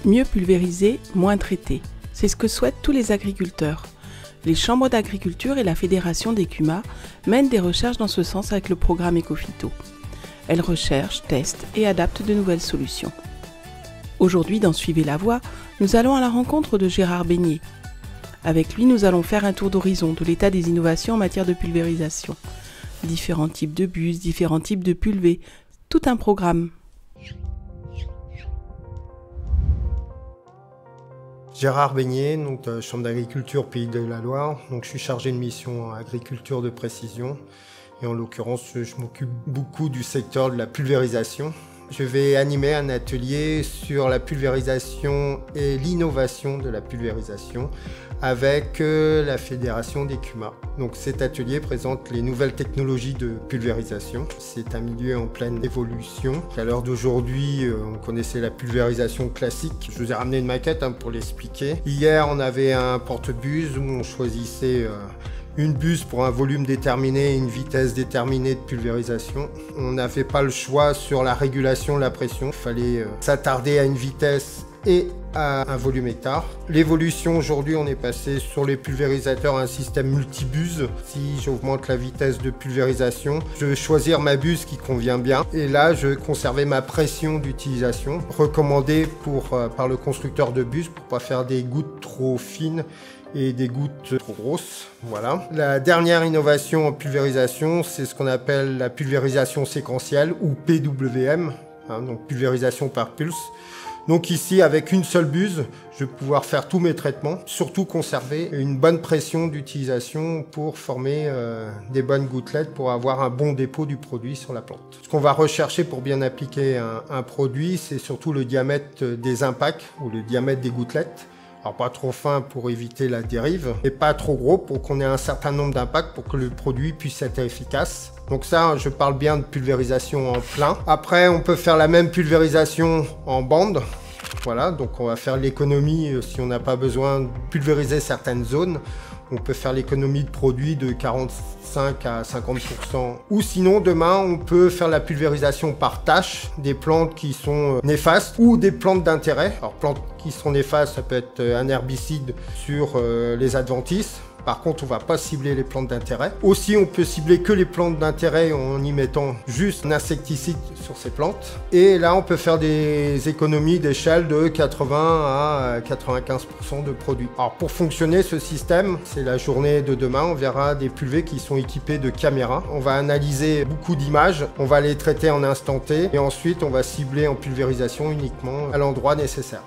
Mieux pulvériser, moins traiter. C'est ce que souhaitent tous les agriculteurs. Les chambres d'agriculture et la Fédération des CUMA mènent des recherches dans ce sens avec le programme Ecophyto. Elles recherchent, testent et adaptent de nouvelles solutions. Aujourd'hui, dans Suivez la Voie, nous allons à la rencontre de Gérard Beignet. Avec lui, nous allons faire un tour d'horizon de l'état des innovations en matière de pulvérisation. Différents types de bus, différents types de pulvées, tout un programme. Gérard Beignet, donc de Chambre d'agriculture Pays de la Loire. Donc, je suis chargé de mission en agriculture de précision. Et en l'occurrence, je m'occupe beaucoup du secteur de la pulvérisation. Je vais animer un atelier sur la pulvérisation et l'innovation de la pulvérisation avec la Fédération des CUMA. Donc cet atelier présente les nouvelles technologies de pulvérisation. C'est un milieu en pleine évolution. À l'heure d'aujourd'hui, on connaissait la pulvérisation classique. Je vous ai ramené une maquette pour l'expliquer. Hier, on avait un porte-buse où on choisissait une buse pour un volume déterminé et une vitesse déterminée de pulvérisation. On n'avait pas le choix sur la régulation de la pression. Il fallait s'attarder à une vitesse et à un volume hectare. L'évolution aujourd'hui, on est passé sur les pulvérisateurs à un système multibuse. Si j'augmente la vitesse de pulvérisation, je vais choisir ma buse qui convient bien. Et là, je vais conserver ma pression d'utilisation, recommandée par le constructeur de buse pour ne pas faire des gouttes trop fines et des gouttes trop grosses. Voilà. La dernière innovation en pulvérisation, c'est ce qu'on appelle la pulvérisation séquentielle ou PWM, donc pulvérisation par pulse. Donc ici, avec une seule buse, je vais pouvoir faire tous mes traitements, surtout conserver une bonne pression d'utilisation pour former des bonnes gouttelettes pour avoir un bon dépôt du produit sur la plante. Ce qu'on va rechercher pour bien appliquer un produit, c'est surtout le diamètre des impacts ou le diamètre des gouttelettes. Alors pas trop fin pour éviter la dérive, et pas trop gros pour qu'on ait un certain nombre d'impacts pour que le produit puisse être efficace. Donc ça, je parle bien de pulvérisation en plein. Après, on peut faire la même pulvérisation en bande. Voilà, donc on va faire l'économie si on n'a pas besoin de pulvériser certaines zones. On peut faire l'économie de produit de 45 à 50%. Ou sinon, demain, on peut faire la pulvérisation par tâche des plantes qui sont néfastes ou des plantes d'intérêt. Alors, plantes qui sont néfastes, ça peut être un herbicide sur les adventices. Par contre, on ne va pas cibler les plantes d'intérêt. Aussi, on peut cibler que les plantes d'intérêt en y mettant juste un insecticide sur ces plantes. Et là, on peut faire des économies d'échelle de 80 à 95% de produits. Alors, pour fonctionner ce système, c'est la journée de demain, on verra des pulvées qui sont équipées de caméras. On va analyser beaucoup d'images, on va les traiter en instant T et ensuite, on va cibler en pulvérisation uniquement à l'endroit nécessaire.